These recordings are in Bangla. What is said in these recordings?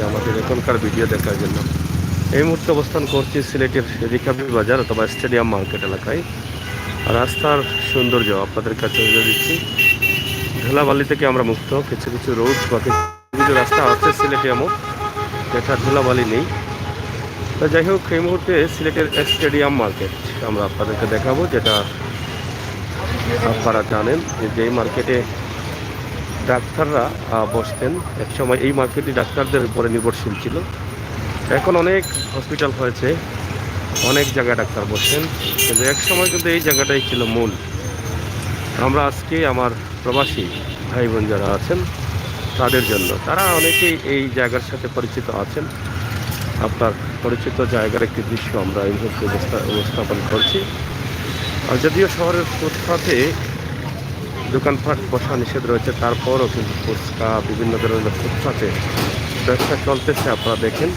আমাদের এখনকার ভিডিও দেখার জন্য। এই মুহূর্তে অবস্থান করছি সিলেটের রিকাবি বাজার অথবা স্টেডিয়াম মার্কেট এলাকায়। রাস্তার সৌন্দর্য আপনাদের কাছে তুলে দিচ্ছি। ধুলাবালি থেকে আমরা মুক্ত। কিছু কিছু রোড বা কিছু কিছু রাস্তা আছে সিলেটে এমন যেটা ধুলাবালি নেই। তো যাই হোক, এই মুহূর্তে সিলেটের স্টেডিয়াম মার্কেট আমরা আপনাদেরকে দেখাবো, যেটা আপনারা জানেন যে এই মার্কেটে ডাক্তাররা বসতেন। একসময় এই মার্কেটটি ডাক্তারদের উপরে নির্ভরশীল ছিল। এখন অনেক হসপিটাল হয়েছে, অনেক জায়গায় ডাক্তার বসেন, কিন্তু এক সময় কিন্তু এই জায়গাটাই ছিল মূল। আমরা আজকে আমার প্রবাসী ভাই বোন যারা আছেন তাদের জন্য, তারা অনেকেই এই জায়গার সাথে পরিচিত আছেন। আপনার পরিচিত জায়গার একটি দৃশ্য আমরা এই মুহূর্তে উপস্থাপন করছি। আর যদিও শহরের ফুটপাতে দোকানপাট বসা নিষেধ রয়েছে, তারপরও কিন্তু ফুচকা বিভিন্ন ধরনের ফুটপাতে ব্যবসা চলতেছে। আপনারা দেখেন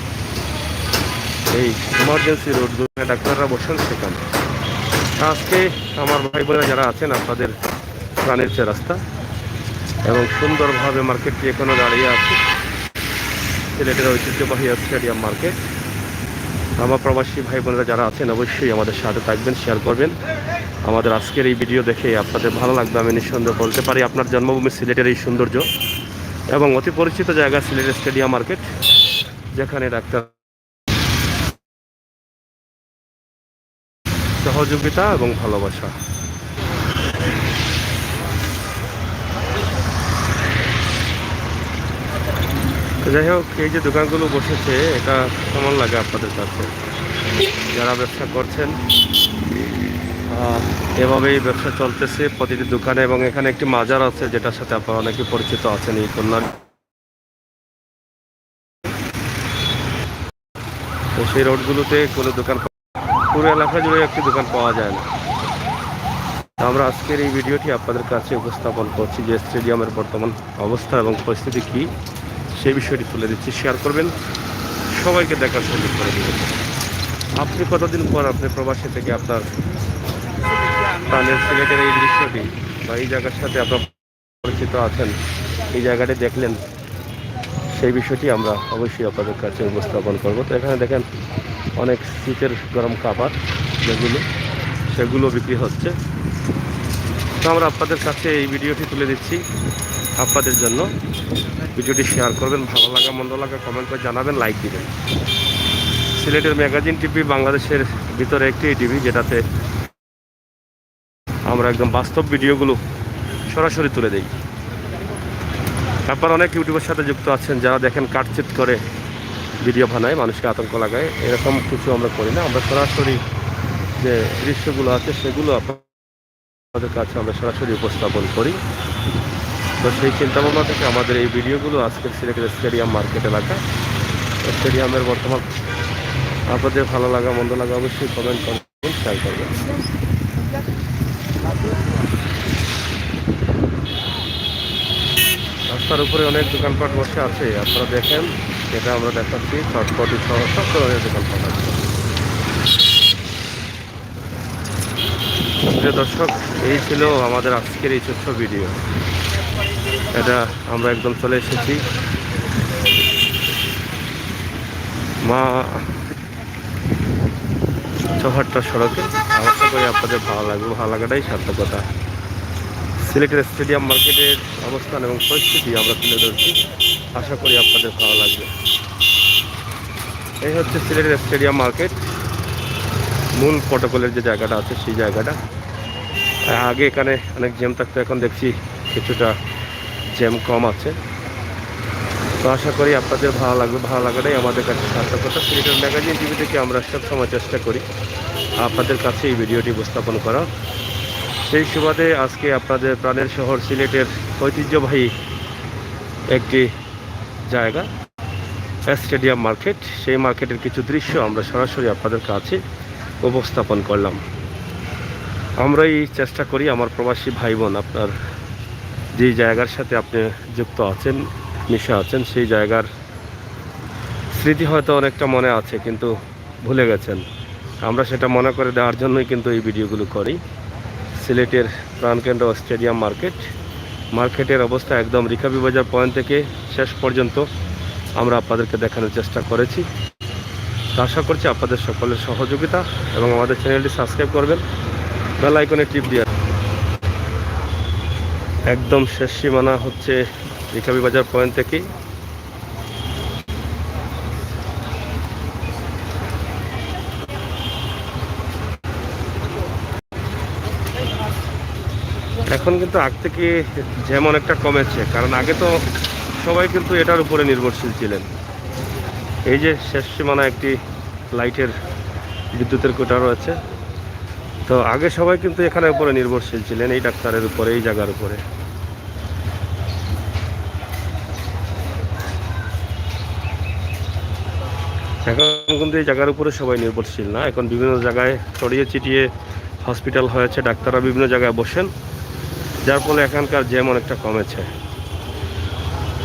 এই ইমার্জেন্সি রোডগুলো ডাক্তাররা বসেন সেখানে। আজকে আমার ভাই বোনেরা যারা আছেন, আপনাদের প্রাণের যে রাস্তা এবং সুন্দরভাবে মার্কেটটি এখনও দাঁড়িয়ে আছে, সিলেটের ঐতিহ্যবাহী স্টেডিয়াম মার্কেট। আমার প্রবাসী ভাই বোনেরা যারা আছেন অবশ্যই আমাদের সাথে থাকবেন, শেয়ার করবেন। আমাদের আজকের এই ভিডিও দেখে আপনাদের ভালো লাগবে আমি নিঃসন্দেহ বলতে পারি। আপনার জন্মভূমি সিলেটের এই সৌন্দর্য এবং অতি পরিচিত জায়গা সিলেটের স্টেডিয়াম মার্কেট, যেখানে ডাক্তার সহযোগিতা এবং ভালোবাসা। যাই হোক, এই যে দোকানগুলো বসেছে, এটা কেমন লাগে আপনাদের কাছে যারা ব্যবসা করছেন? এভাবেই ব্যবসা চলতেছে প্রতিটি দোকানে। এবং এখানে একটি মাজার আছে, যেটার সাথে আপনারা অনেকে পরিচিত আছেন এই কন্যার। তো সেই রোডগুলোতে কোনো দোকান, পুরো এলাকা জুড়ে একটি দোকান পাওয়া যায় না। আমরা আজকের এই ভিডিওটি আপনাদের কাছে উপস্থাপন করছি যে স্টেডিয়ামের বর্তমান অবস্থা এবং পরিস্থিতি কী, সেই বিষয়টি তুলে দিচ্ছি। শেয়ার করবেন, সবাইকে দেখার সুযোগ করে দেবেন। আপনি কতদিন পর আপনি প্রবাসী থেকে আপনার প্রাণের সিলেটের এই দৃশ্যটি বা এই জায়গার সাথে আপনার পরিচিত আছেন, এই জায়গাটি দেখলেন, সেই বিষয়টি আমরা অবশ্যই আপনাদের কাছে উপস্থাপন করব। তো এখানে দেখেন অনেক শীতের গরম কাপড় সেগুলো বিক্রি হচ্ছে। তো আমরা আপনাদের কাছে এই ভিডিওটি তুলে দিচ্ছি আপনাদের জন্য। ভিডিওটি শেয়ার করবেন, ভালো লাগা মন্দ লাগা কমেন্ট করে জানাবেন, লাইক দিবেন। সিলেটের ম্যাগাজিন টিভি বাংলাদেশের ভিতরে একটি টিভি, যেটাতে আমরা একদম বাস্তব ভিডিওগুলো সরাসরি তুলে দিই। তারপর অনেক ইউটিউবের সাথে যুক্ত আছেন যারা দেখেন কাটচিট করে ভিডিও বানায়, মানুষকে আতঙ্ক লাগায়। এরকম কিছু আমরা করি না। আমরা সরাসরি যে দৃশ্যগুলো আছে সেগুলো আপনাদের কাছে আমরা সরাসরি উপস্থাপন করি। তো সেই চিন্তাভাবনা থেকে আমাদের এই ভিডিওগুলো আজকের সিলেটের স্টেডিয়াম মার্কেট এলাকা, স্টেডিয়ামের বর্তমান আপনাদের ভালো লাগা মন্দ লাগা অবশ্যই কমেন্ট করবেন, শেয়ার করবেন। রাস্তার উপরে অনেক দোকানপাট বসে আছে, আপনারা দেখেন। এটা আমরা দেখাচ্ছি চটপটি সহ সব ধরনের দোকানপাট আছে। প্রিয় দর্শক, এই ছিল আমাদের আজকের এই ছোট্ট ভিডিও। এটা আমরা একদম চলে এসেছি মা চৌহাট্টা সড়কে। আশা করি আপনাদের ভালো লাগবে, ভালো লাগাটাই সার্থকতা। সিলেটের স্টেডিয়াম মার্কেটের অবস্থান এবং পরিস্থিতি আমরা তুলে ধরছি, আশা করি আপনাদের ভালো লাগবে। এই হচ্ছে সিলেটের স্টেডিয়াম মার্কেট, মূল প্রটোকলের যে জায়গাটা আছে সেই জায়গাটা। আগে এখানে অনেক জ্যাম থাকতো, এখন দেখছি কিছুটা জ্যাম কম আছে। তো আশা করি আপনাদের ভালো লাগবে, ভালো লাগাটাই আমাদের কাছে সার্থকতা। সিলেটের ম্যাগাজিন টিভি থেকে আমরা সবসময় চেষ্টা করি আপনাদের কাছে এই ভিডিওটি উপস্থাপন করা। সেই সুবাদে আজকে আপনাদের প্রাণের শহর সিলেটের ঐতিহ্যবাহী একটি জায়গা স্টেডিয়াম মার্কেট, সেই মার্কেটের কিছু দৃশ্য আমরা সরাসরি আপনাদের কাছে উপস্থাপন করলাম। আমরাই চেষ্টা করি আমার প্রবাসী ভাই বোন আপনার যে জায়গার সাথে আপনি যুক্ত আছেন, মিশে আছেন, সেই জায়গার স্মৃতি হয়তো অনেকটা মনে আছে কিন্তু ভুলে গেছেন। আমরা সেটা মনে করে দেওয়ার জন্যই কিন্তু এই ভিডিওগুলো করি। সিলেটের প্রাণকেন্দ্র স্টেডিয়াম মার্কেটের অবস্থা একদম রিকাবি বাজার পয়েন্ট থেকে শেষ পর্যন্ত আমরা আপনাদেরকে দেখানোর চেষ্টা করেছি। আশা করছি আপনাদের সকলের সহযোগিতা এবং আমাদের চ্যানেলটি সাবস্ক্রাইব করবেন, বেল আইকনে টিপ দিয়ে। একদম শেষ সীমানা হচ্ছে রিকাবি বাজার পয়েন্ট থেকে। এখন কিন্তু আগ থেকে যেমন একটা কমেছে, কারণ আগে তো সবাই কিন্তু এটার উপরে নির্ভরশীল ছিলেন। এই যে শেষ সীমানা একটি লাইটের বিদ্যুতের কোটা রয়েছে, তো আগে সবাই কিন্তু এখানের উপরে নির্ভরশীল ছিলেন, এই ডাক্তারের উপরে, এই জায়গার উপরে। এখন কিন্তু এই জায়গার উপরে সবাই নির্ভরশীল না, এখন বিভিন্ন জায়গায় ছড়িয়ে ছিটিয়ে হসপিটাল হয়েছে, ডাক্তাররা বিভিন্ন জায়গায় বসেন, যার ফলে এখানকার জ্যাম অনেকটা কমেছে।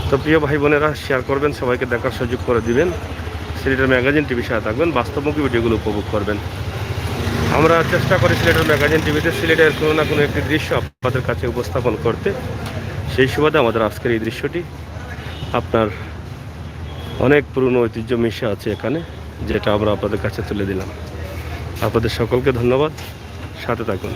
তো প্রিয় ভাই বোনেরা, শেয়ার করবেন, সবাইকে দেখার সুযোগ করে দিবেন। সিলেটের ম্যাগাজিন টিভির সাথে থাকবেন, বাস্তবমুখী ভিডিওগুলো উপভোগ করবেন। আমরা চেষ্টা করি সিলেটের ম্যাগাজিন টিভিতে সিলেটের কোনো না কোনো একটি দৃশ্য আপনাদের কাছে উপস্থাপন করতে। সেই সুবাদে আমাদের আজকের এই দৃশ্যটি আপনার অনেক পুরনো ঐতিহ্য মিশে আছে এখানে, যেটা আমরা আপনাদের কাছে তুলে দিলাম। আপনাদের সকলকে ধন্যবাদ, সাথে থাকুন।